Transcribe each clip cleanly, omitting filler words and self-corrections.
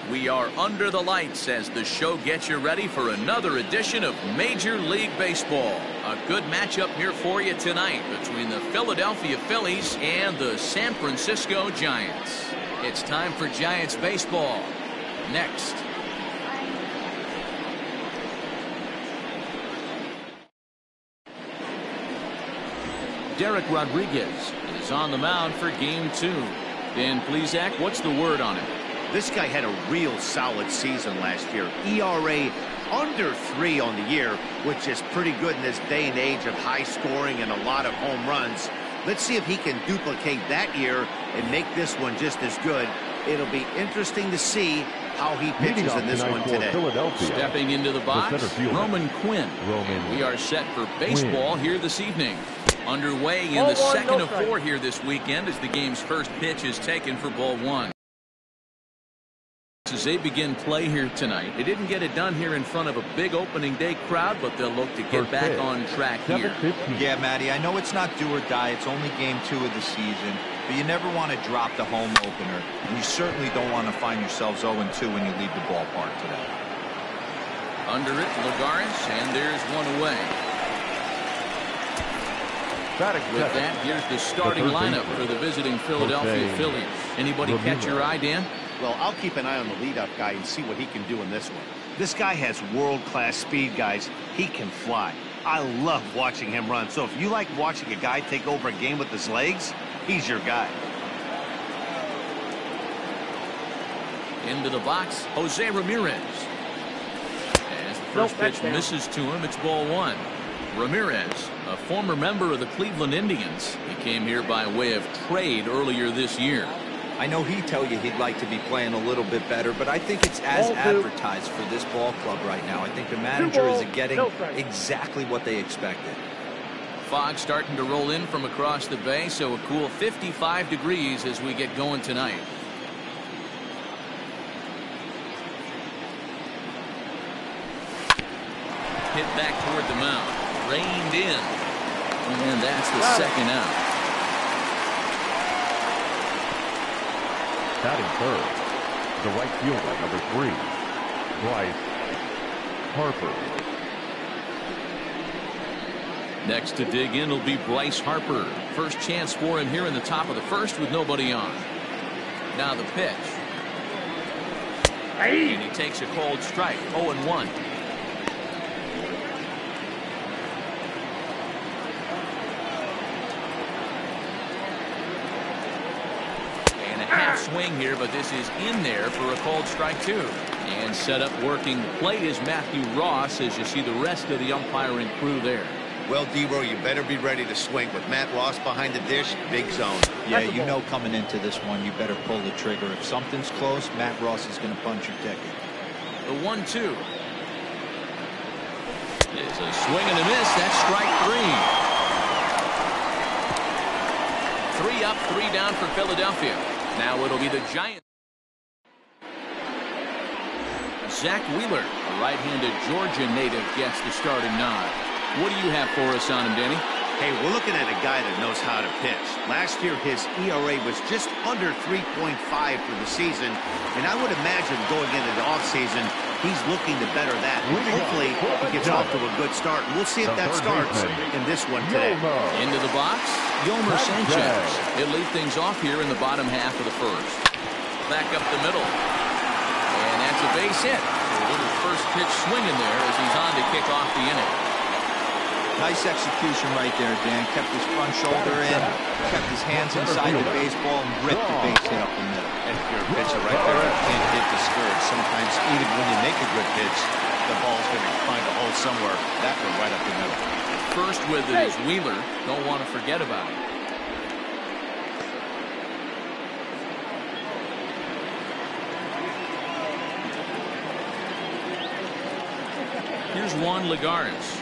We are under the lights as the show gets you ready for another edition of Major League Baseball. A good matchup here for you tonight between the Philadelphia Phillies and the San Francisco Giants. It's time for Giants baseball. Next. Derek Rodriguez is on the mound for game 2. Dan Plesac, what's the word on him? This guy had a real solid season last year. ERA under 3 on the year, which is pretty good in this day and age of high scoring and a lot of home runs. Let's see if he can duplicate that year and make this one just as good. It'll be interesting to see how he pitches in this one today. Stepping into the box, Roman Quinn. We are set for baseball here this evening. Underway in the second of 4 here this weekend as the game's first pitch is taken for ball 1. As they begin play here tonight, they didn't get it done here in front of a big opening day crowd, but they'll look to get back on track here. Yeah, Matty, I know it's not do or die. It's only game 2 of the season, but you never want to drop the home opener, and you certainly don't want to find yourselves 0-2 when you leave the ballpark today. Under it, Lagares, and there's one away. With that, here's the starting lineup for the visiting Philadelphia Phillies. Anybody catch your eye, Dan? Well, I'll keep an eye on the leadoff guy and see what he can do in this one. This guy has world-class speed, guys. He can fly. I love watching him run. So if you like watching a guy take over a game with his legs, he's your guy. Into the box, Jose Ramirez. As the first pitch misses to him, it's ball 1. Ramirez, a former member of the Cleveland Indians. He came here by way of trade earlier this year. I know he'd tell you he'd like to be playing a little bit better, but I think it's as advertised for this ball club right now. I think the manager is getting exactly what they expected. Fog starting to roll in from across the bay, so a cool 55 degrees as we get going tonight. Hit back toward the mound. Reined in. And that's the second out. Batting third, the right fielder, number 3, Bryce Harper. Next to dig in will be Bryce Harper. First chance for him here in the top of the first with nobody on. Now the pitch. And he takes a cold strike. 0-1. Swing here, but this is in there for a cold strike 2. And set up working the plate is Matthew Ross as you see the rest of the umpiring crew there. Well, D-Row, you better be ready to swing with Matt Ross behind the dish. Big zone. Yeah, you know coming into this one you better pull the trigger. If something's close, Matt Ross is going to punch your ticket. The 1-2. It's a swing and a miss. That's strike 3. 3 up, 3 down for Philadelphia. Now it'll be the Giants. Zach Wheeler, a right-handed Georgia native, gets the starting nod. What do you have for us on him, Danny? Hey, we're looking at a guy that knows how to pitch. Last year, his ERA was just under 3.5 for the season, and I would imagine going into the offseason, he's looking to better that. Hopefully, he gets off to a good start. We'll see if that starts in this one today. Into the box, Yomer Sanchez. He'll lead things off here in the bottom half of the first. Back up the middle. And that's a base hit. A little first pitch swinging there as he's on to kick off the inning. Nice execution right there, Dan. Kept his front shoulder in, kept his hands inside the baseball, and ripped the base hit up the middle. And if you're a pitcher right there, you can't get discouraged. Sometimes even when you make a good pitch, the ball's going to find a hole somewhere. That one right up the middle. First with it is Wheeler. Don't want to forget about it. Here's Juan Lagares.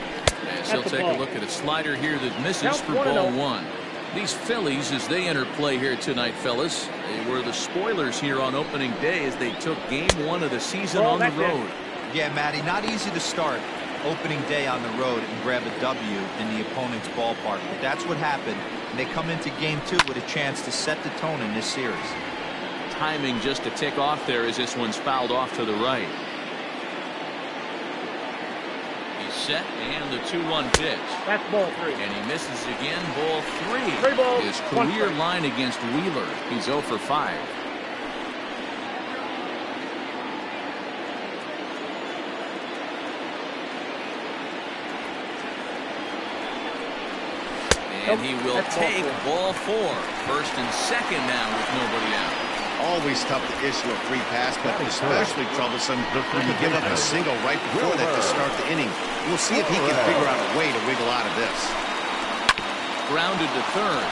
As he'll take a look at a slider here that misses for ball 1. These Phillies, as they enter play here tonight, fellas, they were the spoilers here on opening day as they took game 1 of the season on the road. Yeah, Matty, not easy to start opening day on the road and grab a W in the opponent's ballpark, but that's what happened, and they come into game 2 with a chance to set the tone in this series. timing just to tick off there as this one's fouled off to the right. He's set, and the 2-1 pitch. That's ball 3. And he misses again, ball 3. 3 balls, His 1 career strike. line against Wheeler. He's 0 for 5. And he will take ball 4. First and second now with nobody out. Always tough to issue a free pass, but especially troublesome when you give up a single right before that to start the inning. We'll see if he can figure out a way to wiggle out of this. Grounded to third.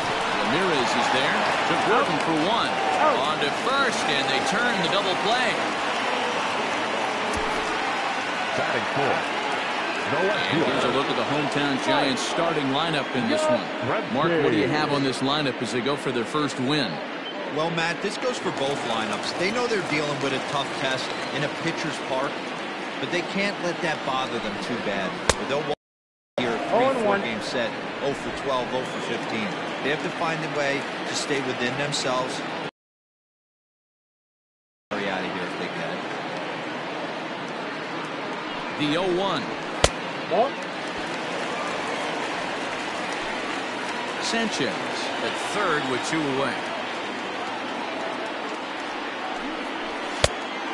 Ramirez is there. Took working for 1. On to first, and they turn the double play. Batting 4. And here's a look at the hometown Giants starting lineup in this one. Mark, what do you have on this lineup as they go for their first win? Well, Matt, this goes for both lineups. They know they're dealing with a tough test in a pitcher's park, but they can't let that bother them too bad, or they'll walk here a 3-4 game set, 0 for 12, 0 for 15. They have to find a way to stay within themselves. Out of here if they get it. The 0-1. Ball. Sanchez at third with 2 away.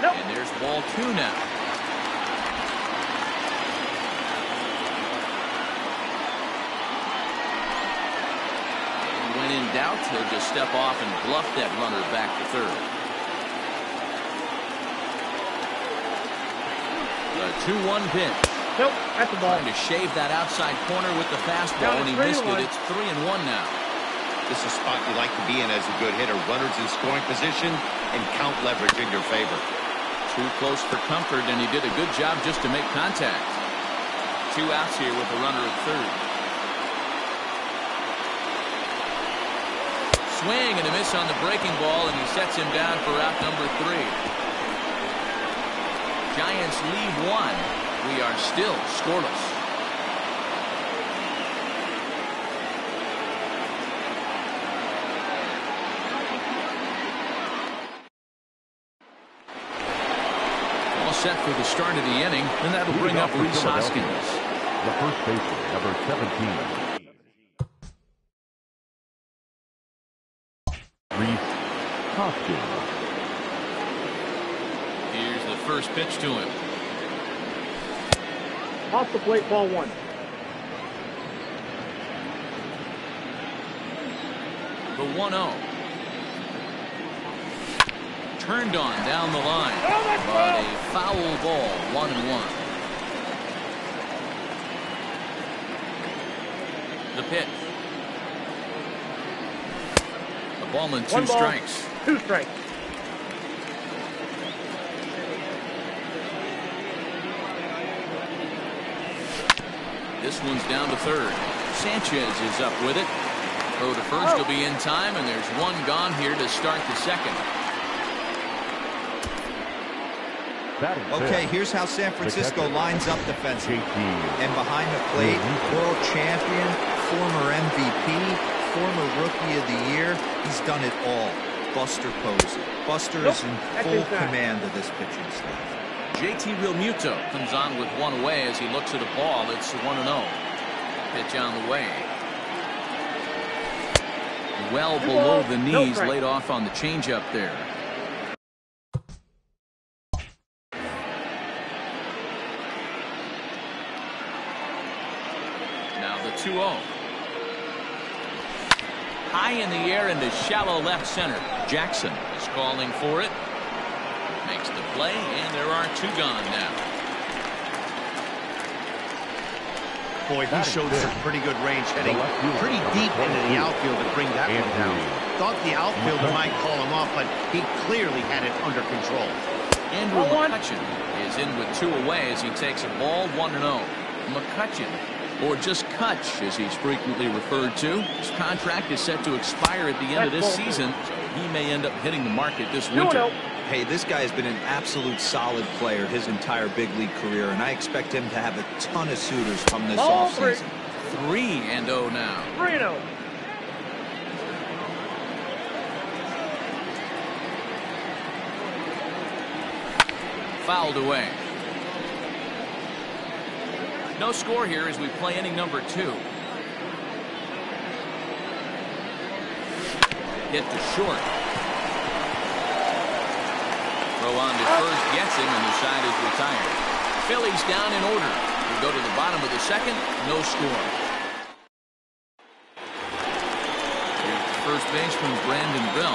Nope. And there's ball 2 now. And when in doubt, he'll just step off and bluff that runner back to third. The 2-1 pitch. Nope, that's the ball. Trying to shave that outside corner with the fastball, and he missed it. It's 3-1 now. This is a spot you like to be in as a good hitter. Runners in scoring position and count leverage in your favor. Too close for comfort, and he did a good job just to make contact. 2 outs here with a runner at third. Swing and a miss on the breaking ball, and he sets him down for out number 3. Giants lead 1. We are still scoreless. All set for the start of the inning, and that'll bring up Rhys Hoskins. The first baseman, number 17. Rhys Hoskins. Here's the first pitch to him. Off the plate, ball 1. The 1-0. Turned on down the line. But a foul ball, 1-1. The pitch. A ball and 2 strikes. 2 strikes. This one's down to third. Sanchez is up with it. Throw to first will be in time, and there's 1 gone here to start the second. Okay, here's how San Francisco lines up defensively. And behind the plate, world champion, former MVP, former Rookie of the Year, he's done it all. Buster Posey. Buster is in full command of this pitching staff. JT Realmuto comes on with 1 away as he looks at a ball. It's 1-0. Pitch on the way. Well below the knees, laid off on the changeup there. Now the 2-0. High in the air into shallow left center. Jackson is calling for it. Makes the play, and there are 2 gone now. Boy, he showed some pretty good range heading pretty deep into the outfield to bring that one down. Thought the outfielder might call him off, but he clearly had it under control. Andrew Mccutchen is in with 2 away as he takes a ball, 1-0. Mccutchen, or just Kutch as he's frequently referred to. His contract is set to expire at the end of this season, so he may end up hitting the market this winter. Hey, this guy has been an absolute solid player his entire big league career, and I expect him to have a ton of suitors come this offseason. 3-0 now. 3-0. Fouled away. No score here as we play inning number 2. Hit to short. Throw on to first gets him, and the side is retired. Phillies down in order. We go to the bottom of the second. No score. Here's the first baseman, Brandon Bell,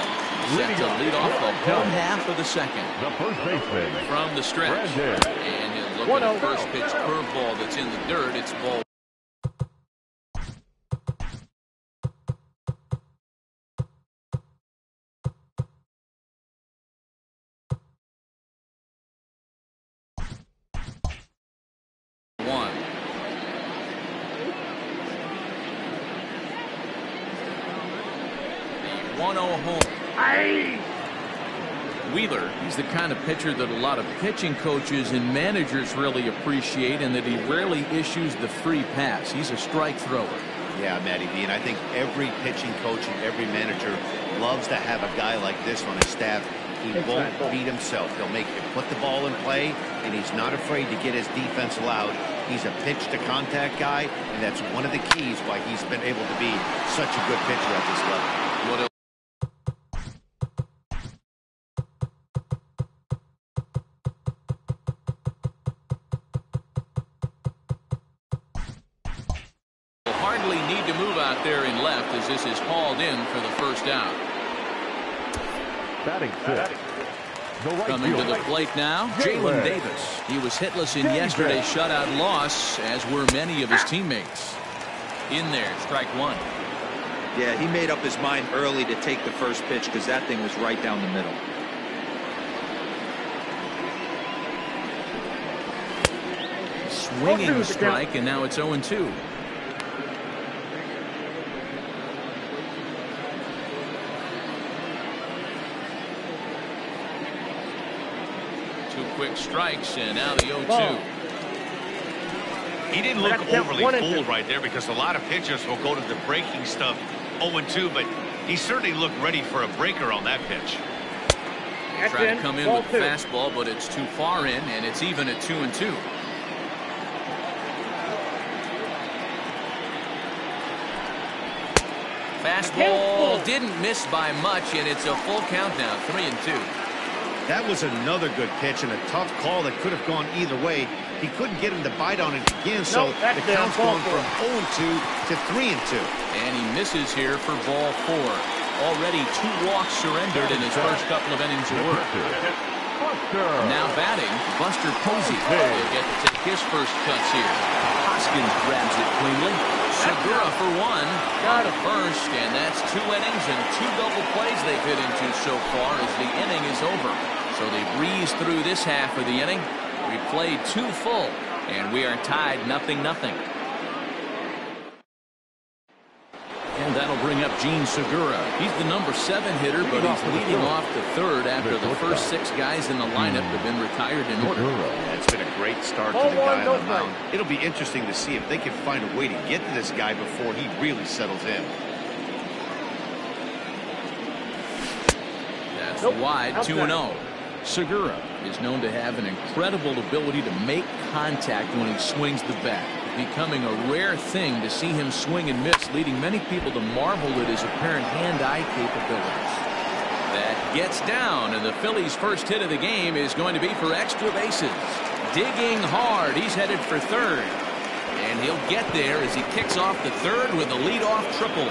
set to lead off the home half of the second. The first baseman From the stretch. And he'll look at a first pitch curveball that's in the dirt. It's ball. Wheeler, he's the kind of pitcher that a lot of pitching coaches and managers really appreciate, and that he rarely issues the free pass. He's a strike thrower. Yeah, Matty B, and I think every pitching coach and every manager loves to have a guy like this on his staff. He won't beat himself. He'll make you put the ball in play, and he's not afraid to get his defense allowed. He's a pitch-to-contact guy, and that's one of the keys why he's been able to be such a good pitcher at this level. What else? Hardly need to move out there in left as this is hauled in for the first out. Batting fifth. Coming to the plate now, Jalen Davis. He was hitless in yesterday's shutout loss, as were many of his teammates. In there, strike one. Yeah, he made up his mind early to take the first pitch because that thing was right down the middle. Swinging strike, and now it's 0-2. Quick strikes, and now the 0-2. He didn't look overly fooled right there because a lot of pitchers will go to the breaking stuff 0-2, but he certainly looked ready for a breaker on that pitch. Try to come in with the fastball, but it's too far in, and it's even at 2-2. Fastball didn't miss by much, and it's a full count now, 3-2. That was another good pitch and a tough call that could have gone either way. He couldn't get him to bite on it again, so the count's gone from 0-2 to 3-2. And he misses here for ball 4. Already 2 walks surrendered in his first couple of innings of work. Now batting, Buster Posey. He'll get to take his first cuts here. Hoskins grabs it cleanly. Segura for 1. Got a first, and that's 2 innings and 2 double plays they've hit into so far as the inning is over. So they breeze through this half of the inning. We played 2 full, and we are tied 0-0. And that'll bring up Gene Segura. He's the number 7 hitter, but he's leading off the third after the first 6 guys in the lineup have been retired in order. Yeah, it's been a great start to the guy on the mound. It'll be interesting to see if they can find a way to get to this guy before he really settles in. That's wide, 2-0. Segura is known to have an incredible ability to make contact when he swings the bat, becoming a rare thing to see him swing and miss, leading many people to marvel at his apparent hand-eye capabilities. That gets down, and the Phillies' first hit of the game is going to be for extra bases. Digging hard, he's headed for third, and he'll get there as he kicks off the third with a leadoff triple.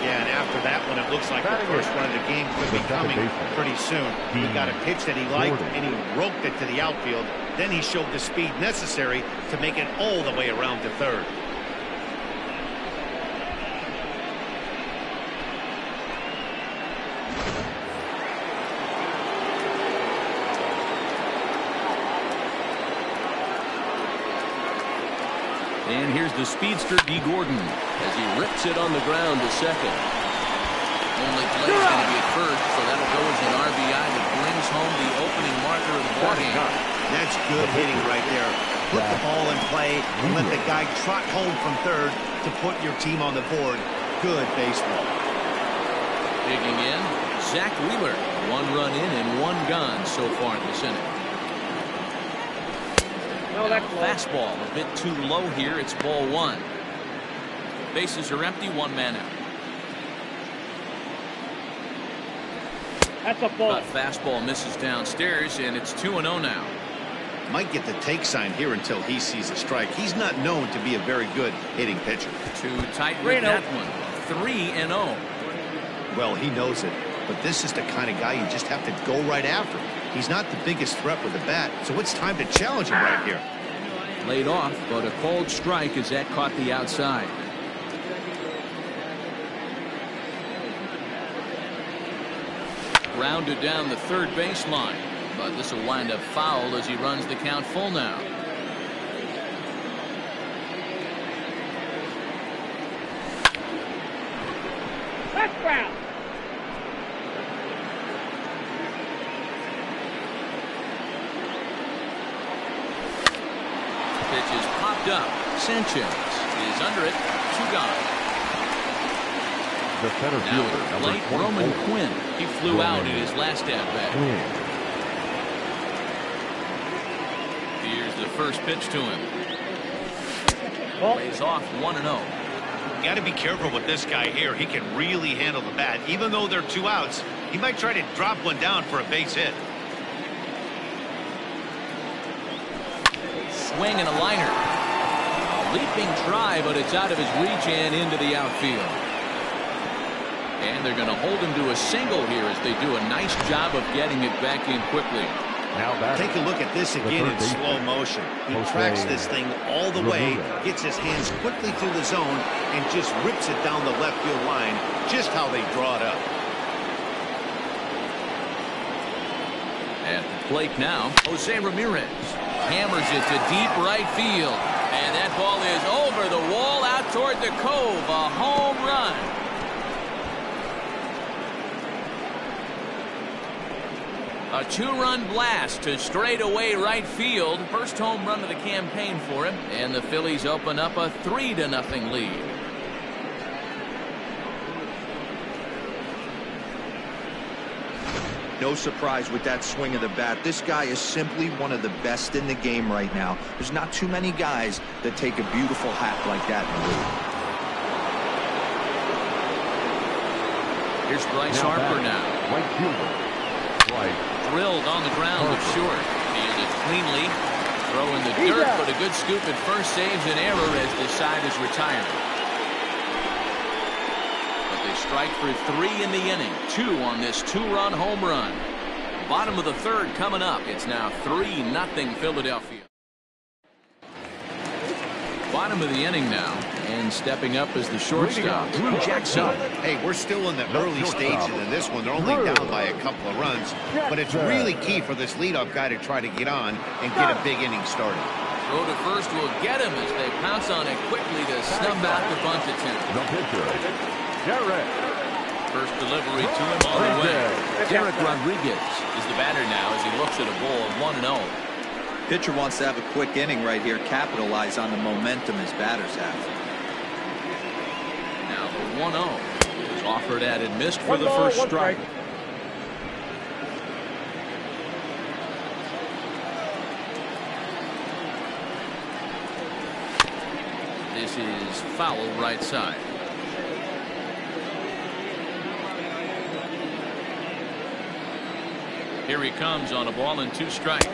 Yeah, and after that one, it looks like the first run of the game could be coming pretty soon. He got a pitch that he liked, and he roped it to the outfield. Then he showed the speed necessary to make it all the way around to third. And here's the speedster, D. Gordon, as he rips it on the ground to second. Only play is going to be at first, so that'll go as an RBI that brings home the opening marker of the ballgame. That's good hitting right there. Put the ball in play and let the guy trot home from third to put your team on the board. Good baseball. Digging in, Zach Wheeler. 1 run in and 1 gone so far in this inning. No, that's low. Fastball a bit too low here. It's ball one. Bases are empty. One man out. That's a ball. But fastball misses downstairs, and it's 2-0 now. Might get the take sign here until he sees a strike. He's not known to be a very good hitting pitcher. Too tight with that one. 3-0. Well, he knows it, but this is the kind of guy you just have to go right after. He's not the biggest threat with the bat, so it's time to challenge him right here. Laid off, but a called strike as that caught the outside. Rounded down the third baseline, but this will wind up foul as he runs the count full now. That's foul. Pitch is popped up. Sanchez is under it. 2 gone. The center fielder, Now number late 24. Roman Quinn. He flew out in his last at bat. Here's the first pitch to him. Lays off 1-0. Got to be careful with this guy here. He can really handle the bat. Even though there are 2 outs, he might try to drop one down for a base hit. Swing and a liner. A leaping try, but it's out of his reach and into the outfield. And they're going to hold him to a single here as they do a nice job of getting it back in quickly. Now back. Take a look at this again in slow motion. He tracks this thing all the way, gets his hands quickly through the zone, and just rips it down the left field line, just how they draw it up. At the plate now, Jose Ramirez hammers it to deep right field. And that ball is over the wall out toward the cove. A home run. A 2-run blast to straightaway right field. First home run of the campaign for him. And the Phillies open up a 3-0 lead. No surprise with that swing of the bat. This guy is simply one of the best in the game right now. There's not too many guys that take a beautiful hack like that in the league. Here's Bryce Harper now. Right fielder. Right. Drilled on the ground but short. Fielded cleanly. Throw in the dirt, but a good scoop at first saves an error as the side is retired. But they strike for 3 in the inning. 2 on this 2-run home run. Bottom of the third coming up. It's now 3-0 Philadelphia. Bottom of the inning now, and stepping up is the shortstop, Drew Jackson. Hey, we're still in the early stages of this one. They're only down by a couple of runs, but it's really key for this leadoff guy to try to get on and get a big inning started. Throw to first will get him as they pounce on it quickly to snuff out the bunt attempt. The pitcher, Garrett. First delivery to him on the way. Derek Rodriguez is the batter now as he looks at a ball of 1-0. Pitcher wants to have a quick inning right here, capitalize on the momentum his batters have. Now the 1-0 is offered at and missed for the first strike. This is foul right side. Here he comes on a ball and 2 strikes.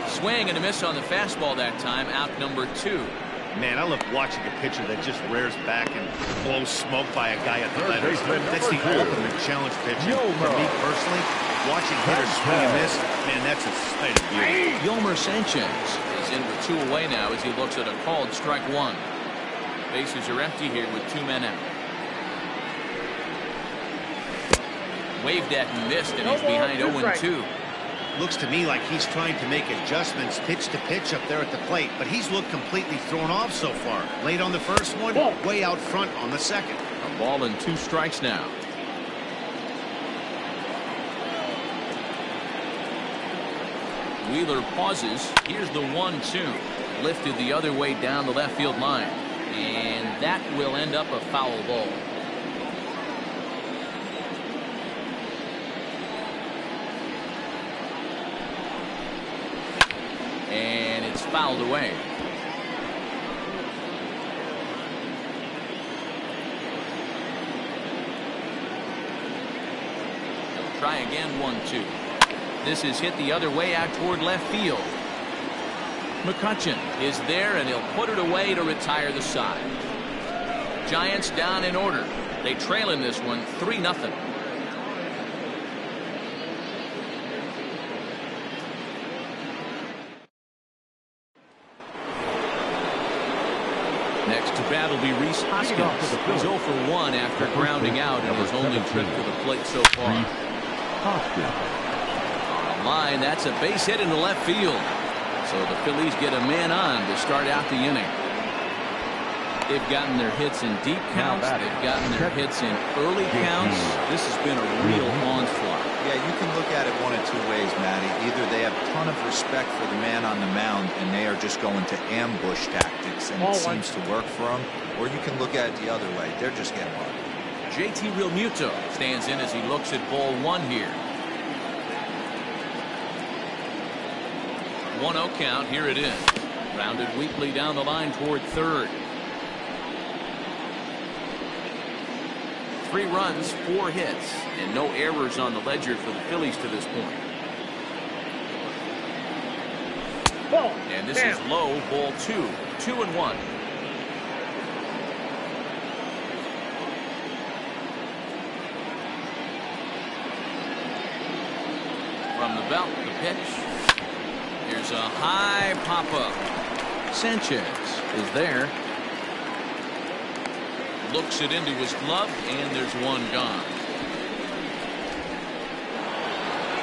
Swing and a miss on the fastball that time. Out number 2. Man, I love watching a pitcher that just rears back and blows smoke by a guy at the letters. That's the ultimate challenge pitching. For me personally, watching hitters swing and miss, man, that's a sight of beauty. Yolmer Sanchez is in with 2 away now as he looks at a called strike 1. Bases are empty here with 2 men out. Waved at and missed, and he's behind 0-2. Looks to me like he's trying to make adjustments pitch to pitch up there at the plate, but he's looked completely thrown off so far. Late on the first one, way out front on the second. A ball and 2 strikes now. Wheeler pauses. Here's the 1-2. Lifted the other way down the left field line. And that will end up a foul ball. And it's fouled away. They'll try again, 1-2. This is hit the other way out toward left field. Mccutchen is there, and he'll put it away to retire the side. Giants down in order. They trail in this one 3-0. Next to bat will be Rhys Hoskins. He's 0 for 1 after grounding out in his only trip to the plate so far. On the line, that's a base hit into left field. So the Phillies get a man on to start out the inning. They've gotten their hits in deep counts. They've gotten their hits in early counts. This has been a real onslaught. Yeah, you can look at it one of two ways, Matty. Either they have a ton of respect for the man on the mound and they are just going to ambush tactics and it seems to work for them, or you can look at it the other way. They're just getting hard. JT Realmuto stands in as he looks at ball 1 here. 1-0 count. Here it is. Rounded weakly down the line toward third. 3 runs, 4 hits, and no errors on the ledger for the Phillies to this point. And this is low, ball 2. 2-1. From the belt, the pitch. Here's a high pop-up. Sanchez is there. Looks it into his glove, and there's one gone.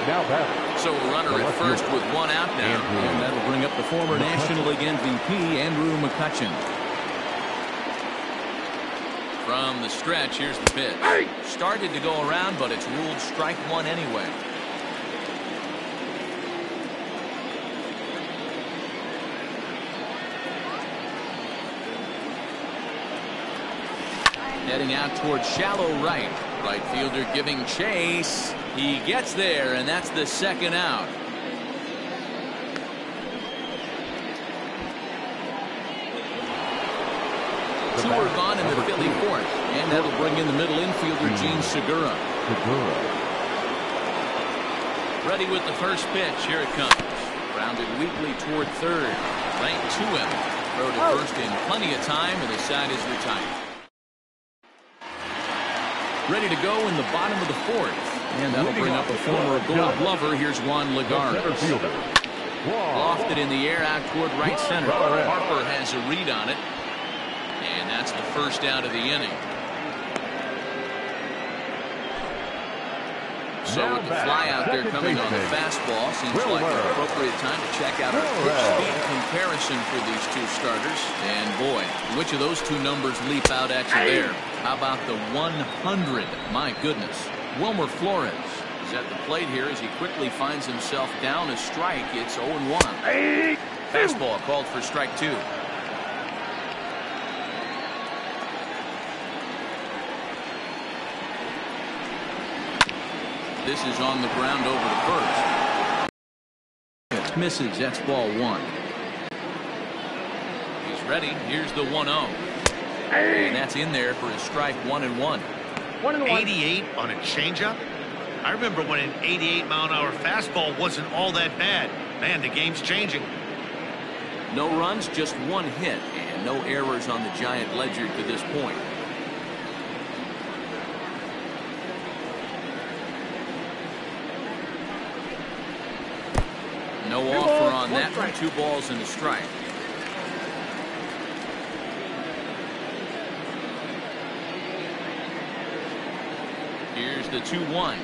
Now batting. So a runner at first with 1 out now, and that'll bring up the former National League MVP, Andrew Mccutchen. From the stretch, here's the pitch. Started to go around, but it's ruled strike 1 anyway. Heading out towards shallow right. Right fielder giving chase. He gets there, and that's the 2nd out. Two are gone in the Philly 4th, and that'll bring in the middle infielder Gene Segura. Ready with the first pitch. Here it comes. Rounded weakly toward third. Right to him. Throw to first in plenty of time, and the side is retired. Ready to go in the bottom of the 4th. And that'll bring up a former Gold Glover. Here's Juan Lagares. Lofted in the air out toward right center. Harper has a read on it. And that's the first out of the inning. So with the fly out there coming on the fastball, seems like an appropriate time to check out our pitch speed comparison for these two starters. And boy, which of those two numbers leap out at you there? How about the 100? My goodness. Wilmer Flores is at the plate here as he quickly finds himself down a strike. It's 0-1. Fastball called for strike 2. This is on the ground over the first. It misses. That's ball 1. He's ready. Here's the 1-0. And that's in there for his strike 1-1. 88 on a changeup. I remember when an 88-mile-an-hour fastball wasn't all that bad. Man, the game's changing. No runs, just 1 hit, and no errors on the Giant ledger to this point. No offer on that one. 2 balls and a strike. Here's the 2-1.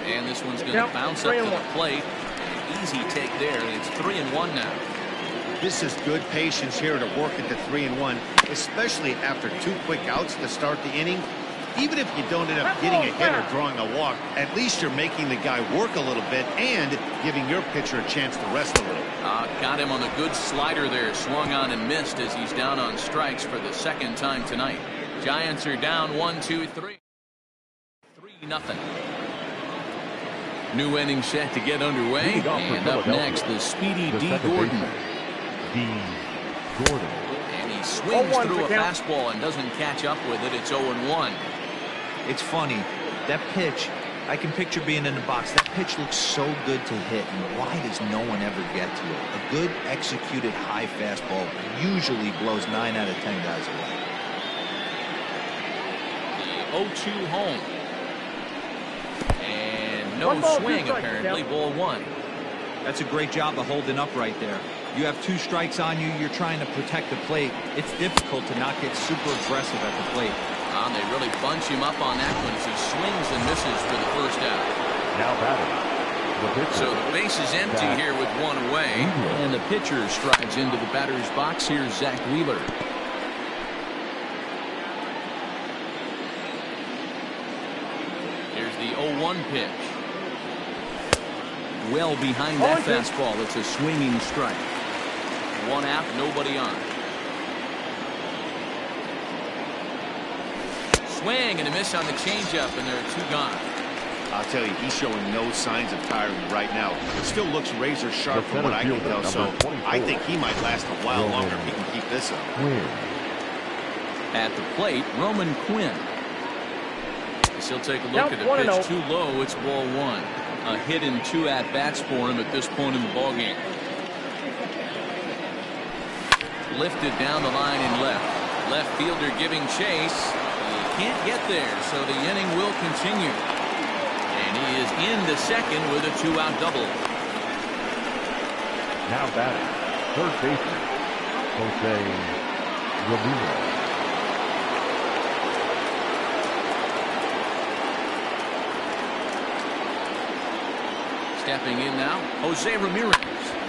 And this one's going to bounce up to the plate. An easy take there. It's 3-1 now. This is good patience here to work at the 3-1, especially after 2 quick outs to start the inning. Even if you don't end up getting a hit or drawing a walk, at least you're making the guy work a little bit and giving your pitcher a chance to rest a little. Got him on a good slider there. Swung on and missed as he's down on strikes for the 2nd time tonight. Giants are down 1-2-3. 3-0. New inning set to get underway. And up next, the speedy D. Gordon. Jordan. And he swings through a fastball and doesn't catch up with it. It's 0-1. It's funny. That pitch, I can picture being in the box. That pitch looks so good to hit, and why does no one ever get to it? A good executed high fastball usually blows 9 out of 10 guys away. The 0-2 home. And no swing, apparently. Ball 1. That's a great job of holding up right there. You have 2 strikes on you. You're trying to protect the plate. It's difficult to not get super aggressive at the plate. They really bunch him up on that one as he swings and misses for the first out. Now batting. The pitcher. So the base is empty here with 1 away. And the pitcher strides into the batter's box. Here's Zach Wheeler. Here's the 0-1 pitch. Well behind that fastball. It's a swinging strike. 1 out, nobody on. Swing and a miss on the changeup, and there are 2 gone. I'll tell you, he's showing no signs of tiring right now. It still looks razor sharp from what I can tell, so I think he might last a while longer if he can keep this up. At the plate, Roman Quinn. He'll take a look at the pitch. Too low. It's ball 1. A hit in 2 at-bats for him at this point in the ballgame. Lifted down the line in left. Left fielder giving chase. He can't get there, so the inning will continue. And he is into second with a 2-out double. Now batting. Third baseman. Jose Ramirez. Stepping in now, Jose Ramirez,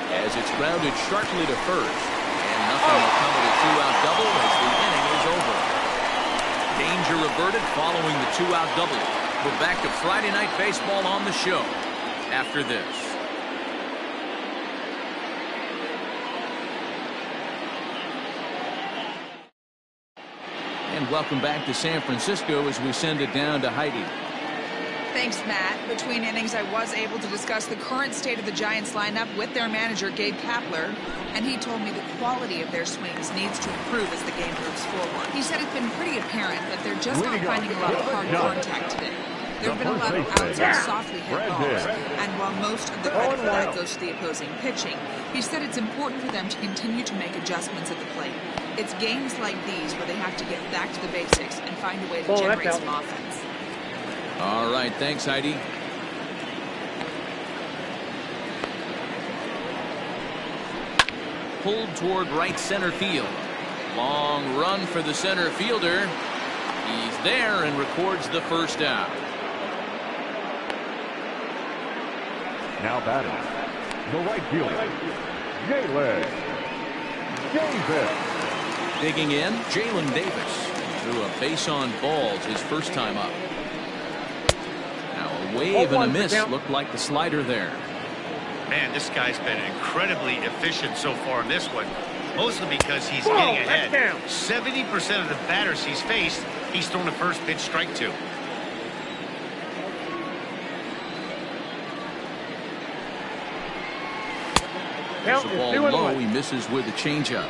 as it's grounded sharply to first. And nothing will come of a 2-out double as the inning is over. Danger averted following the 2-out double. We're back to Friday Night Baseball on the show after this. And welcome back to San Francisco as we send it down to Heidi. Thanks, Matt. Between innings, I was able to discuss the current state of the Giants lineup with their manager, Gabe Kapler, and he told me the quality of their swings needs to improve as the game moves forward. He said it's been pretty apparent that they're just not finding a lot of hard contact today. There have been a lot of outside softly hit balls, and while most of the credit for that goes to the opposing pitching, he said it's important for them to continue to make adjustments at the plate. It's games like these where they have to get back to the basics and find a way to generate some offense. All right, thanks, Heidi. Pulled toward right center field. Long run for the center fielder. He's there and records the first out. Now batting. The right fielder, Jalen Davis. Digging in, Jalen Davis threw a base on balls his first time up. Now a wave and a miss looked like the slider there. Man, this guy's been incredibly efficient so far in this one, mostly because he's getting ahead. 70% of the batters he's faced, he's thrown a first pitch strike to. There's a ball low. He misses with a changeup.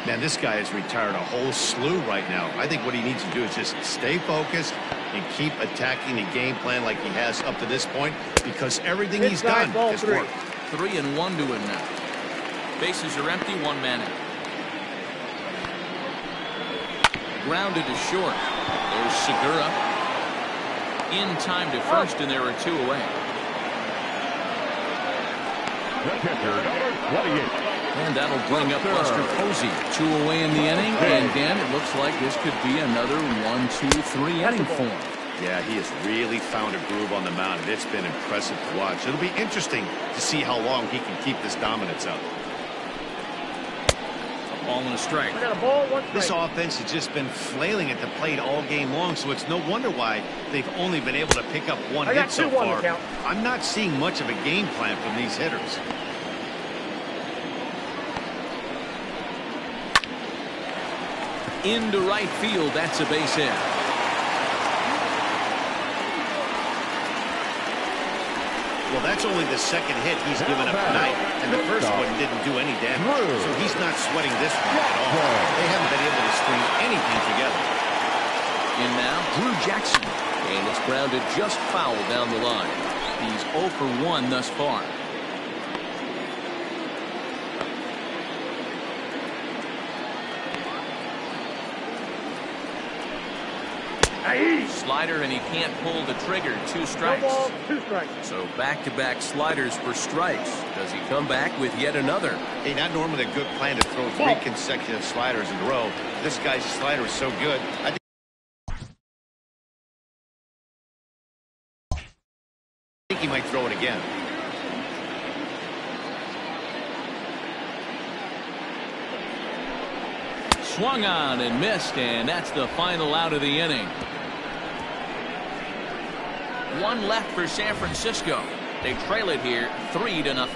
Man, this guy has retired a whole slew right now. I think what he needs to do is just stay focused and keep attacking the game plan like he has up to this point, because everything he's done has worked. 3-1 to him now. Bases are empty, 1 man out. Grounded to short. There's Segura. In time to first, and there are 2 away. The catcher, number 28. And that'll bring up Buster Posey. 2 away in the inning, and Dan, it looks like this could be another 1-2-3 inning for him. Yeah, he has really found a groove on the mound, and it's been impressive to watch. It'll be interesting to see how long he can keep this dominance up. A ball and a strike. This offense has just been flailing at the plate all game long, so it's no wonder why they've only been able to pick up 1 hit so far. I'm not seeing much of a game plan from these hitters. Into right field, that's a base hit. Well, that's That's only the second hit he's given up tonight, and the first one didn't do any damage. So he's not sweating this one at all. They haven't been able to string anything together. In now, Drew Jackson. And it's grounded just foul down the line. He's 0 for 1 thus far. Slider, and he can't pull the trigger. 2 strikes. No ball, 2 strikes. So back-to-back sliders for strikes. Does he come back with yet another? Hey, not normally a good plan to throw 3 consecutive sliders in a row. This guy's slider is so good. I think he might throw it again. Swung on and missed, and that's the final out of the inning. 1 left for San Francisco. They trail it here 3-0.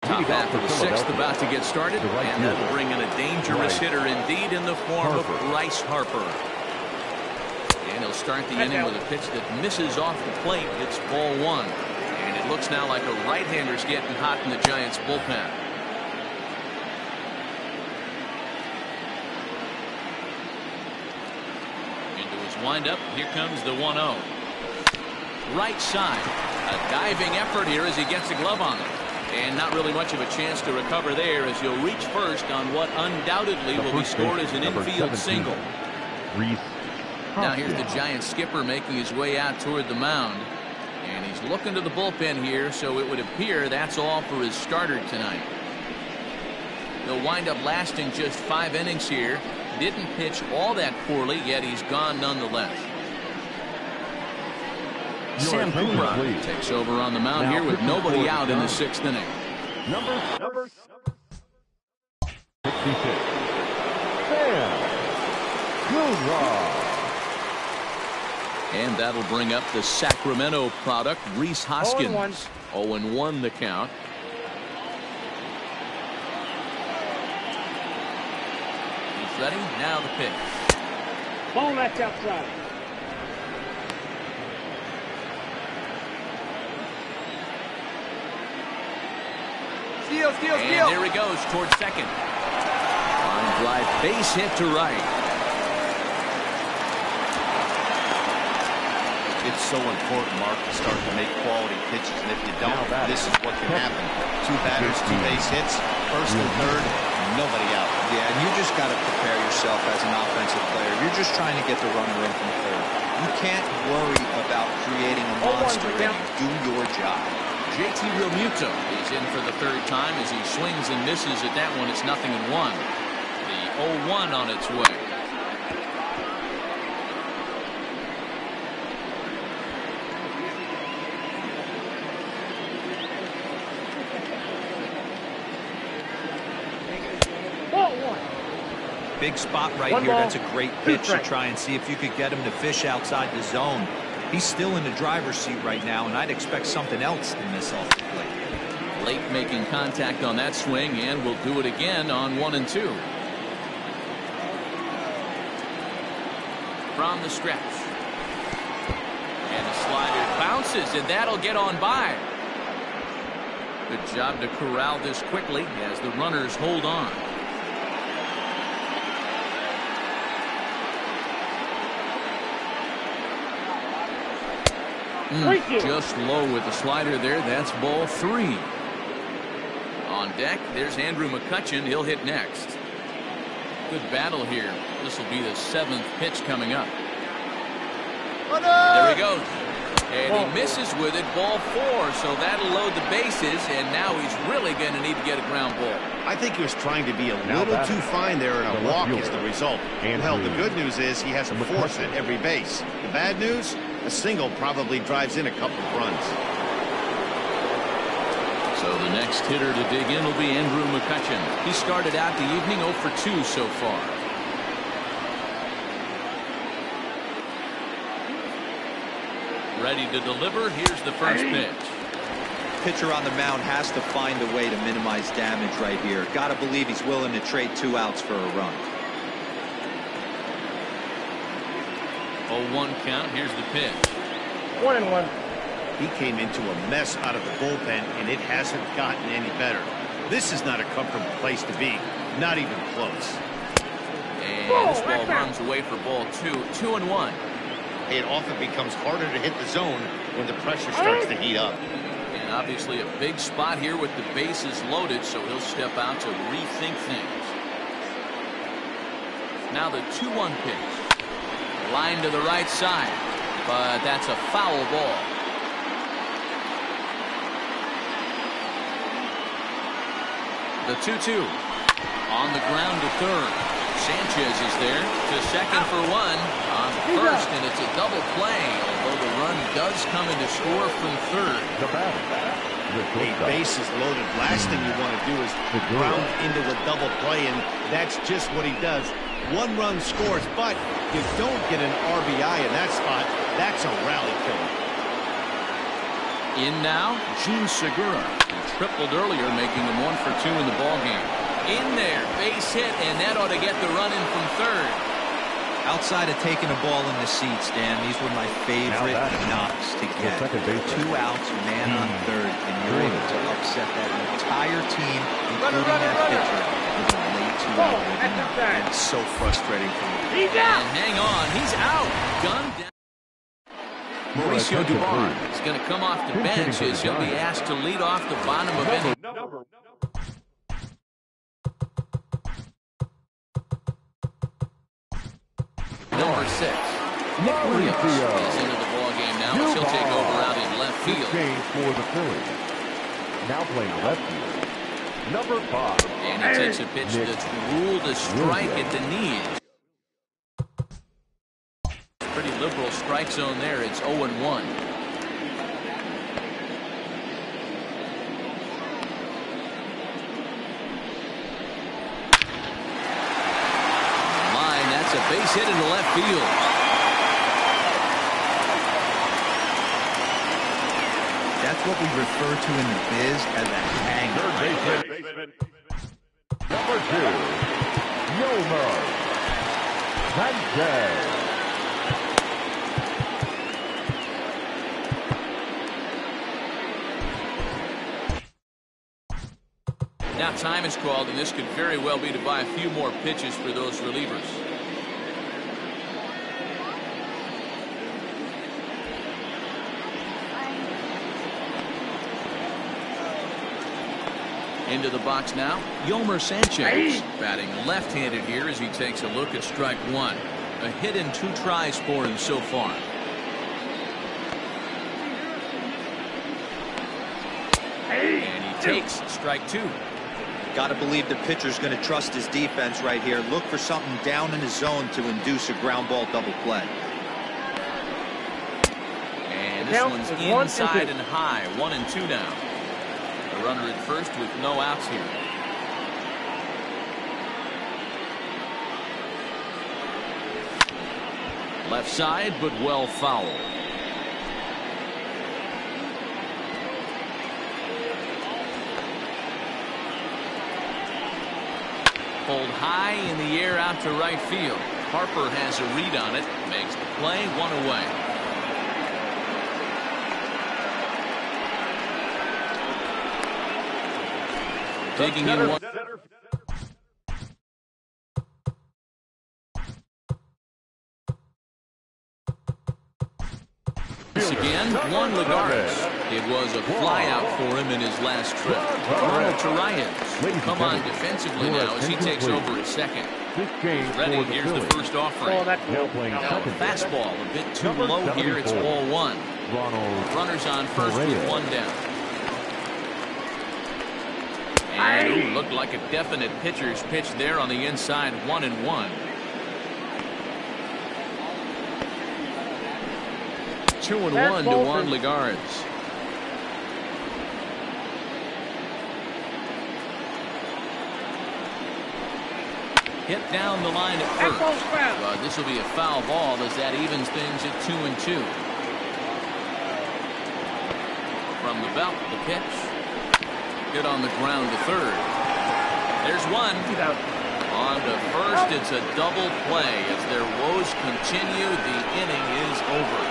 Top half of the 6th about to get started, and that'll bring in a dangerous hitter indeed in the form of Bryce Harper. And he'll start the inning with a pitch that misses off the plate. It's ball 1. And it looks now like a right-hander's getting hot in the Giants' bullpen. Into his windup, here comes the 1-0. Right side. A diving effort here as he gets a glove on it. And not really much of a chance to recover there as he'll reach first on what undoubtedly will be scored as an infield single. Now here's the Giants skipper making his way out toward the mound. And he's looking to the bullpen here, so it would appear that's all for his starter tonight. He'll wind up lasting just 5 innings here. Didn't pitch all that poorly, yet he's gone nonetheless. Sam Cooper takes over on the mound here with nobody out in the 6th inning. Number 66. Sam Cooper. And that'll bring up the Sacramento product, Rhys Hoskins. 0-1 the count. He's ready. Now the pitch. Ball that's outside. And there he goes towards second. Line drive, base hit to right. It's so important, Mark, to start to make quality pitches, and if you don't, this is what can happen. 2 batters, 2 base hits, first and third, nobody out. Yeah, and you just got to prepare yourself as an offensive player. You're just trying to get the runner in from third. You can't worry about creating a monster inning. Do your job. JT Realmuto is in for the 3rd time as he swings and misses at that one. It's 0-1. The 0-1 on its way. Big spot right here. That's a great pitch to try and see if you could get him to fish outside the zone. He's still in the driver's seat right now, and I'd expect something else to miss off the plate. Late making contact on that swing, and will do it again on 1 and 2. From the stretch. And the slider bounces, and that'll get on by. Good job to corral this quickly as the runners hold on. Just low with the slider there. That's ball 3. On deck, there's Andrew McCutchen. He'll hit next. Good battle here. This will be the 7th pitch coming up. There he goes. And he misses with it. Ball 4. So that'll load the bases. And now he's really going to need to get a ground ball. I think he was trying to be a little too fine there, and a walk is the result. Hell, the good news is he has a force at every base. The bad news? A single probably drives in a couple of runs. So the next hitter to dig in will be Andrew Mccutchen. He started out the evening 0 for 2 so far. Ready to deliver. Here's the first pitch. Pitcher on the mound has to find a way to minimize damage right here. Got to believe he's willing to trade 2 outs for a run. 0-1 count. Here's the pitch. 1-1. He came into a mess out of the bullpen, and it hasn't gotten any better. This is not a comfortable place to be. Not even close. And this ball runs away for ball 2. 2-1. It often becomes harder to hit the zone when the pressure starts to heat up. And obviously a big spot here with the bases loaded, so he'll step out to rethink things. Now the 2-1 pitch. Line to the right side, but that's a foul ball. The 2-2. On the ground to third. Sanchez is there to second for 1 on first, and it's a double play, although the run does come in to score from third. The batter. A base is loaded. Last thing you want to do is ground into a double play, and that's just what he does. 1 run scores, but you don't get an RBI in that spot. That's a rally killer. In now, Gene Segura. He tripled earlier, making him 1 for 2 in the ballgame. In there, base hit, and that ought to get the run in from third. Outside of taking a ball in the seats, Dan, these were my favorite knocks to get. 2 outs, man on third, and you're able to upset that entire team, including that pitcher, with a late 2-out lead. It's so frustrating for me. And hang on, he's out. Gun down. Mauricio Dubon is going to come off the bench as he'll be asked to lead off the bottom of inning. Number 6. Nick Williams is into the ballgame now as he'll take over out in left field. Change for the Phillies. Now playing left field. Number 5. And he takes a pitch that's ruled a strike at the knees. Pretty liberal strike zone there. It's 0-1. A base hit into left field. That's what we refer to in the biz as a hanger. Third baseman. Number 2. Yolmer Sanchez. Now time is called, and this could very well be to buy a few more pitches for those relievers. Into the box now, Yolmer Sanchez, batting left-handed here as he takes a look at strike 1. A hit in 2 tries for him so far. And he takes strike 2. Got to believe the pitcher's going to trust his defense right here. Look for something down in the zone to induce a ground ball double play. And this one's inside and high. 1-2 now. The runner at first with no outs here. Left side, but well fouled. Pulled high in the air out to right field. Harper has a read on it. Makes the play. 1 away. Taking in 1. Again, Juan Lagares. It was a flyout for him in his last trip. Ronald Torreyes come on defensively now as he takes over at second. Ready, here's the first offering. Now fastball a bit too low here. It's ball 1. Runners on first with 1 down. And looked like a definite pitcher's pitch there on the inside. 1-1. 2-1 to Juan Lagares. Hit down the line at first. But this will be a foul ball as that evens things at 2-2. From the belt, the pitch. Hit on the ground to third. There's one. On to first, it's a double play. As their woes continue, the inning is over.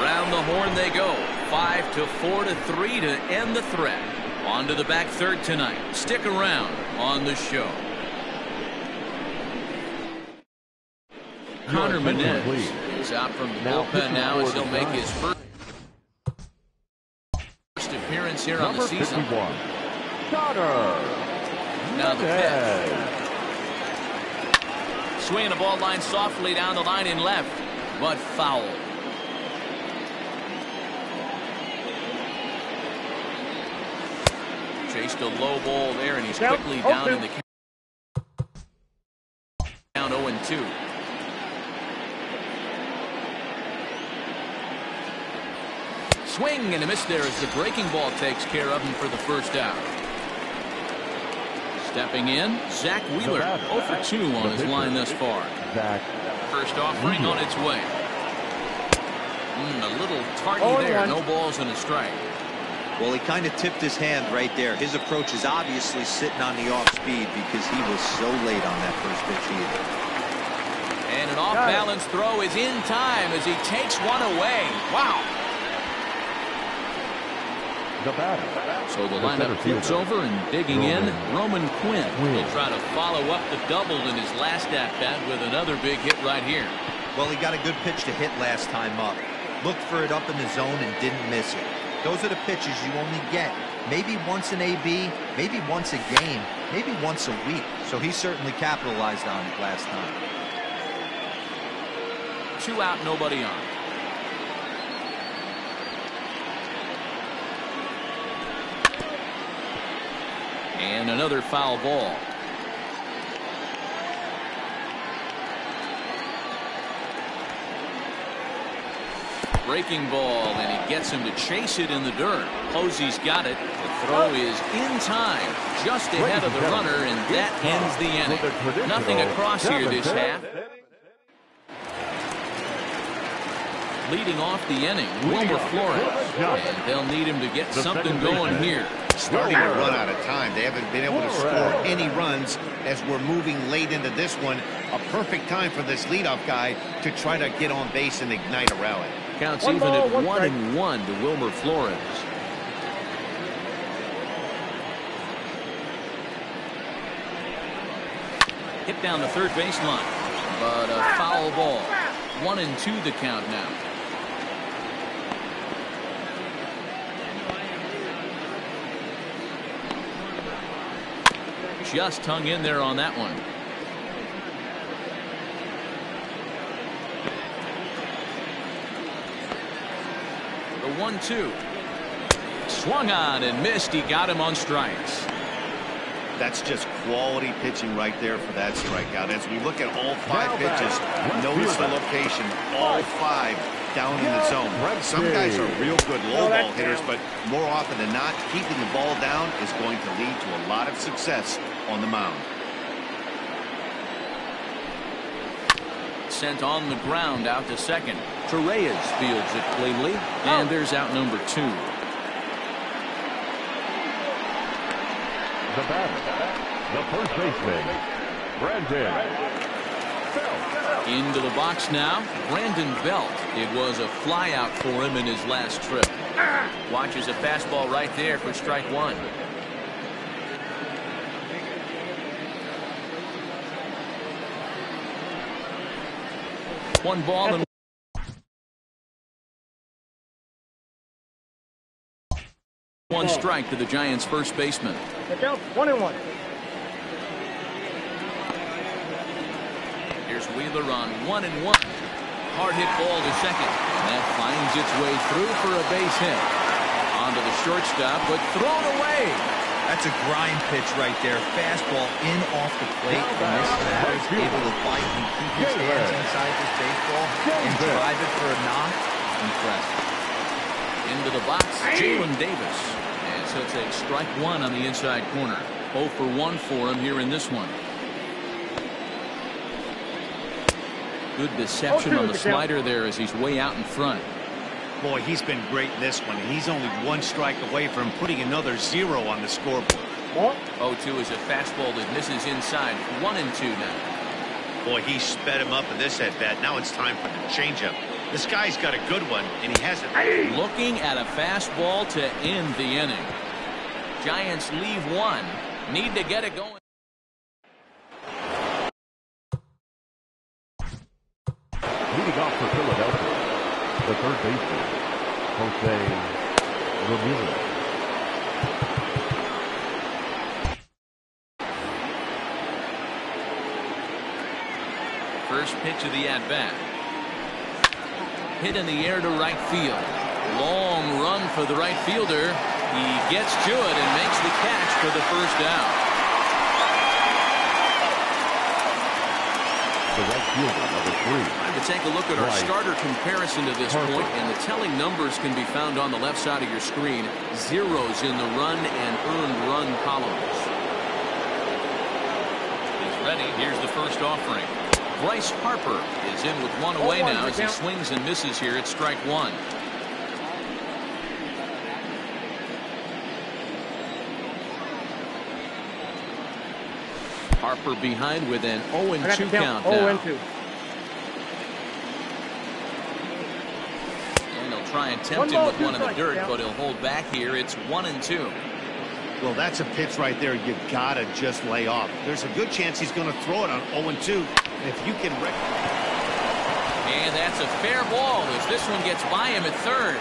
Around the horn they go. 5-4-3 to end the threat. On to the back third tonight. Stick around on the show. Connor Menez is out from the bullpen now as he'll make his first appearance here on the season. Now the pitch. Swinging the ball line softly down the line in left, but foul. Chased a low ball there, and he's quickly down in the count. 0-2. Swing and a miss there as the breaking ball takes care of him for the first out. Stepping in, Zach Wheeler, 0-for-2 on his line thus far. First offering on its way. A little tardy there, no balls and a strike. Well, he kind of tipped his hand right there. His approach is obviously sitting on the off speed because he was so late on that first pitch either. And an off-balance throw is in time as he takes one away. Wow. So the lineup flips over and digging in. Roman Quinn will try to follow up the double in his last at-bat with another big hit right here. Well, he got a good pitch to hit last time up. Looked for it up in the zone and didn't miss it. Those are the pitches you only get maybe once an AB, maybe once a game, maybe once a week. So he certainly capitalized on it last time. 2 out, nobody on. And another foul ball. Breaking ball, and he gets him to chase it in the dirt. Posey's got it. The throw is in time, just ahead of the runner, and that ends the inning. Nothing across here this half. Leading off the inning, Wilmer Flores. And they'll need him to get something going here. Starting to run out of time. They haven't been able to score any runs as we're moving late into this one. A perfect time for this leadoff guy to try to get on base and ignite a rally. Counts even at 1-1 to Wilmer Flores. Hit down the third baseline, but a foul ball. 1-2 the count now. Just hung in there on that one. The 1-2. Swung on and missed. He got him on strikes. That's just quality pitching right there for that strikeout. As we look at all 5 pitches, notice the location, all 5 down in the zone. Some guys are real good low ball hitters, but more often than not, keeping the ball down is going to lead to a lot of success on the mound. Sent on the ground out to second. Torreyes fields it cleanly, and there's out number 2. The batter, the first baseman, Brandon Belt. Into the box now, Brandon Belt. It was a flyout for him in his last trip. Watches a fastball right there for strike 1. One ball and 1 strike to the Giants' first baseman. 1-1. Here's Wheeler on 1-1. Hard hit ball to second, and that finds its way through for a base hit. Onto the shortstop, but thrown away. That's a grind pitch right there. Fastball in off the plate, and this batter is able to bite and keep his hands inside this baseball and drive it for a knock. Impressive. Into the box, Jalen Davis. And so it's a strike 1 on the inside corner. 0 for 1 for him here in this one. Good deception on the slider there as he's way out in front. Boy, he's been great in this one. He's only one strike away from putting another 0 on the scoreboard. 0-2 is a fastball that misses inside. 1-2 now. Boy, he sped him up in this at-bat. Now it's time for the changeup. This guy's got a good one, and he has it. Looking at a fastball to end the inning. Giants leave one. Need to get it going. Leading off for Philadelphia, the third baseman, Jose Ramirez. First pitch of the at-bat. Hit in the air to right field. Long run for the right fielder. He gets to it and makes the catch for the first out. The right fielder, number 3. Time to take a look at our starter comparison to this point, and the telling numbers can be found on the left side of your screen. Zeros in the run and earned run columns. He's ready. Here's the first offering. Bryce Harper is in with one away now as he swings and misses here at strike one. Harper behind with an 0-2 count now. 0-2. And he'll try and tempt him with one in the dirt, but he'll hold back here. It's 1-2. Well, that's a pitch right there you gotta just lay off. There's a good chance he's going to throw it on 0-2. If you can... And that's a fair ball as this one gets by him at third.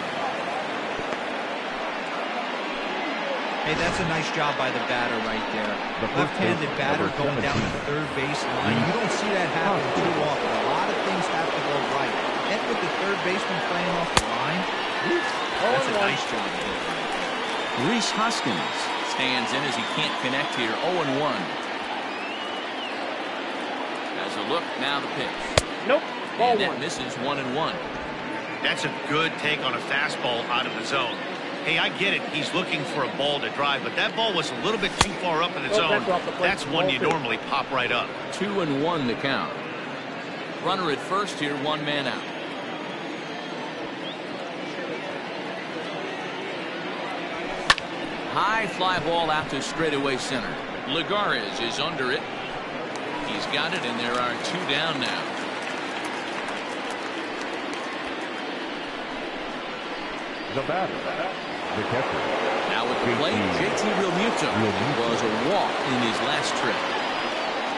Hey, that's a nice job by the batter right there. Left-handed batter going down the third base line. You don't see that happen too often. A lot of things have to go right. And with the third baseman playing off the line, that's a nice job. Reese Hoskins stands in as he can't connect here. 0-1. As a look, now the pitch. Nope. And that misses 1-1. That's a good take on a fastball out of the zone. Hey, I get it. He's looking for a ball to drive, but that ball was a little bit too far up in the zone. That's one you normally pop right up. 2-1 the count. Runner at first here, one man out. High fly ball out to straightaway center. Lagares is under it. He's got it, and there are two down now. The batter, the catcher. Now with the plate, JT Realmuto was a walk in his last trip.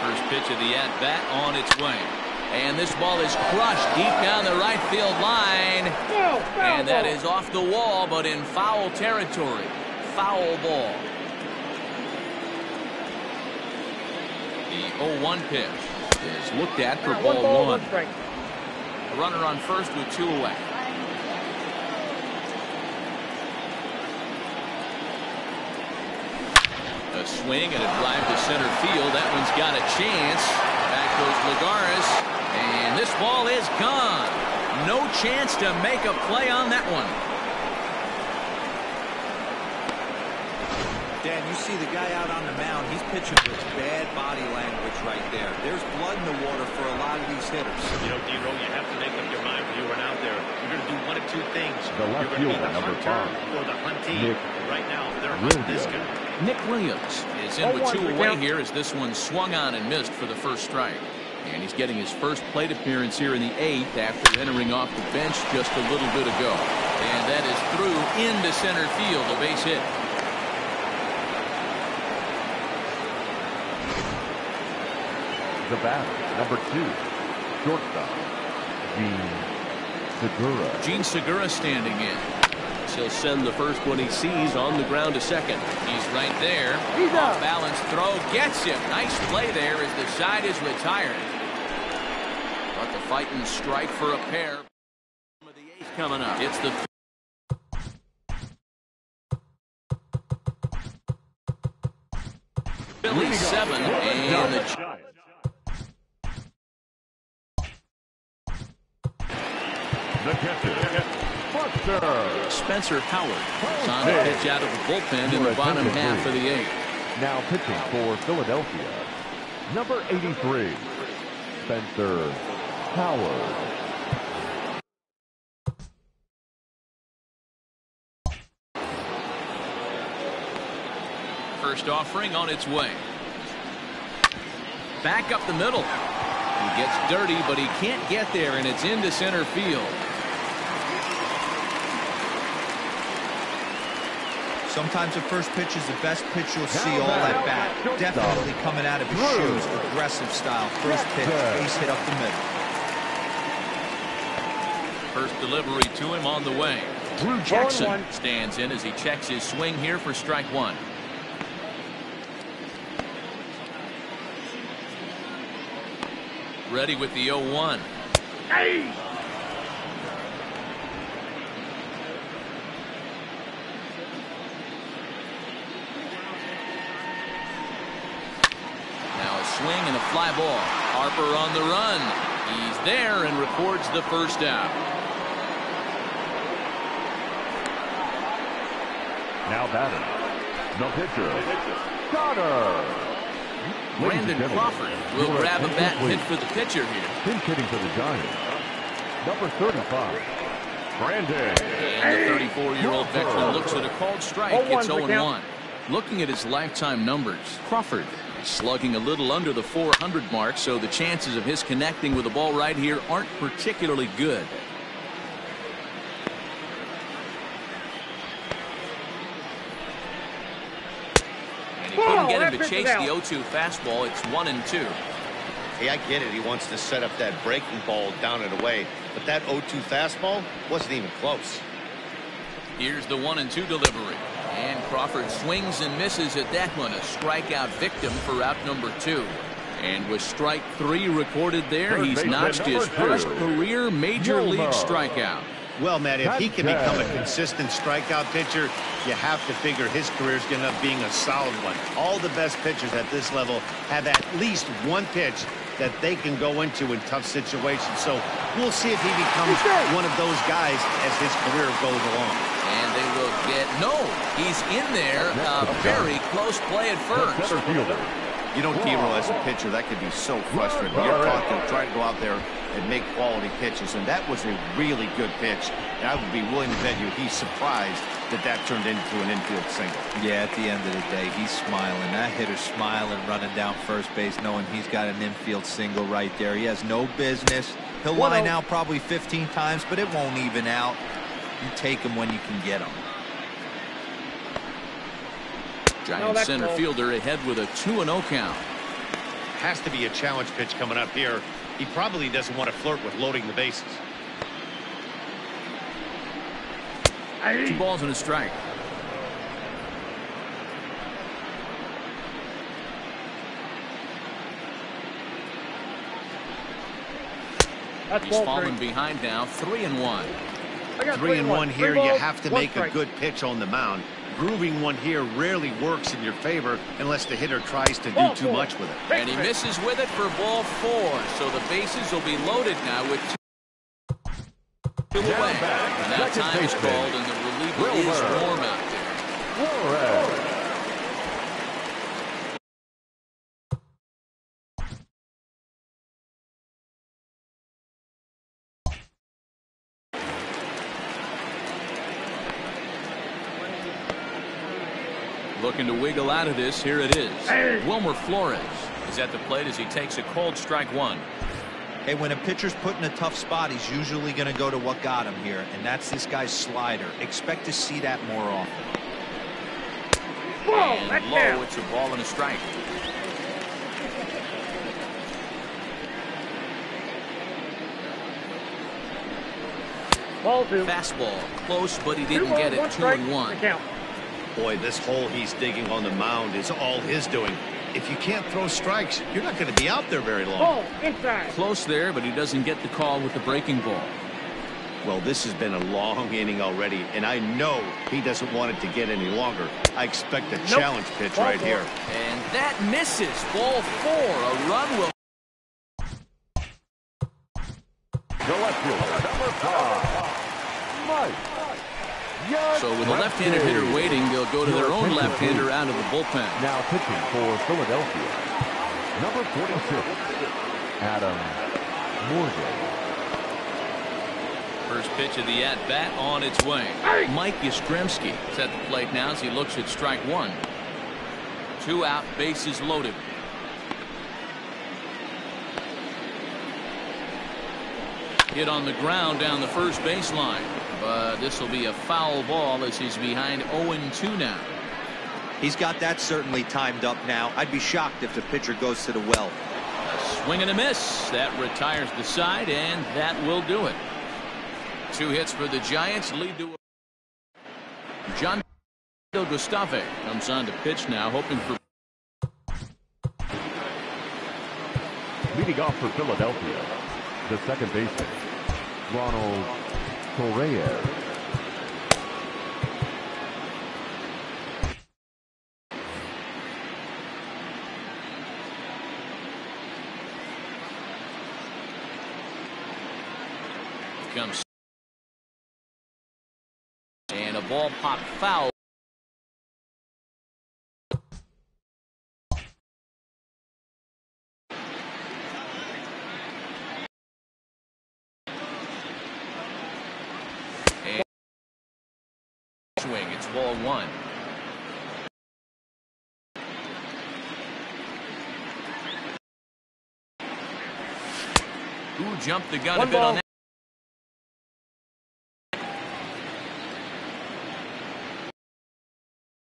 First pitch of the at-bat on its way. And this ball is crushed deep down the right field line. And that is off the wall, but in foul territory. Foul ball. The 0-1 pitch is looked at for ball one. A runner on first with two away. A swing and a drive to center field. That one's got a chance. Back goes Lagares. And this ball is gone. No chance to make a play on that one. Dan, you see the guy out on the mound. He's pitching with bad body language right there. There's blood in the water for a lot of these hitters. You know, D-Row, you have to make up your mind when you run out there. You're going to do one of two things. The left fielder, number 5. Or the huntee. Right now, they're hunting this guy. Nick Williams is in with two away here as this one swung on and missed for the first strike. And he's getting his first plate appearance here in the 8th after entering off the bench just a little bit ago. And that is through into center field, a base hit. The batter, number 2, shortstop, Gene Segura standing in. He'll send the first one he sees on the ground to second. He's right there. Off balance throw gets him. Nice play there as the side is retired. But the fighting strike for a pair. The 8th coming up. It's the Phillies 7 and the catcher, Spencer Howard is on the pitch out of the bullpen in the bottom half of the 8th. Now pitching for Philadelphia, number 83, Spencer Howard. First offering on its way. Back up the middle. He gets dirty, but he can't get there, and it's into center field. Sometimes the first pitch is the best pitch you'll see all at bat. Definitely coming out of his shoes. Aggressive style. First pitch, base hit up the middle. First delivery to him on the way. Drew Jackson stands in as he checks his swing here for strike one. Ready with the 0-1. Hey! Swing and a fly ball. Harper on the run. He's there and records the first out. Now batting, the pitcher, Connor. Brandon Crawford will grab a bat and hit for the pitcher here. Pinch hitting for the Giants, number 35, Brandon. And the 34-year-old veteran looks at a called strike. It's 0-1. Looking at his lifetime numbers, Crawford slugging a little under the 400 mark, so the chances of his connecting with the ball right here aren't particularly good. And he couldn't get him to chase the 0-2 fastball. It's 1-2. Hey, I get it. He wants to set up that breaking ball down and away, but that 0-2 fastball wasn't even close. Here's the 1-2 delivery. And Crawford swings and misses at that one. A strikeout victim for out number 2. And with strike 3 recorded there, he's notched his first career major league strikeout. Well, Matt, if he can become a consistent strikeout pitcher, you have to figure his career is going to end up being a solid one. All the best pitchers at this level have at least one pitch that they can go into in tough situations. So we'll see if he becomes one of those guys as his career goes along. And they will get, no, he's in there. A very close play at first. You know, Kiro, as a pitcher, that could be so frustrating. You're taught to try to go out there and make quality pitches, and that was a really good pitch. And I would be willing to bet you he's surprised that that turned into an infield single. Yeah, at the end of the day, he's smiling. That hitter's smiling, running down first base, knowing he's got an infield single right there. He has no business. He'll line out probably 15 times, but it won't even out. You take him when you can get him. Giant center fielder ahead with a 2-0 count. Has to be a challenge pitch coming up here. He probably doesn't want to flirt with loading the bases. 2 balls and a strike. He's fallen behind now, 3-1. 3-1 here. You have to make a good pitch on the mound. Grooving one here rarely works in your favor unless the hitter tries to do too much with it. And he misses with it for ball 4. So the bases will be loaded now with 2 away. And now time is called and the reliever is warm out there. Looking to wiggle out of this. Here it is. Wilmer Flores is at the plate as he takes a called strike 1. Hey, when a pitcher's put in a tough spot, he's usually going to go to what got him here, and that's this guy's slider. Expect to see that more often. And low, it's a ball and a strike. Ball 2. Fastball close, but he didn't get it. 2-1. Boy, this hole he's digging on the mound is all his doing. If you can't throw strikes, you're not going to be out there very long. Ball inside. Close there, but he doesn't get the call with the breaking ball. Well, this has been a long inning already, and I know he doesn't want it to get any longer. I expect a challenge pitch right here. And that misses. Ball 4. A run will. The left fielder, number 5, Mike. So with a left-handed hitter waiting, they'll go to their own left-hander out of the bullpen. Now pitching for Philadelphia, number 46, Adam Morgan. First pitch of the at-bat on its way. Mike Yastrzemski is at the plate now as he looks at strike one. 2 out, bases loaded. Hit on the ground down the first baseline, but this will be a foul ball as he's behind 0-2 now. He's got that certainly timed up now. I'd be shocked if the pitcher goes to the well. A swing and a miss. That retires the side, and that will do it. 2 hits for the Giants lead to John Gustave comes on to pitch now, hoping for. Leading off for Philadelphia, the second baseman, Ronald Torreyes. Comes and a ball pop foul. And swing, it's ball 1. Who jumped the gun a bit on that?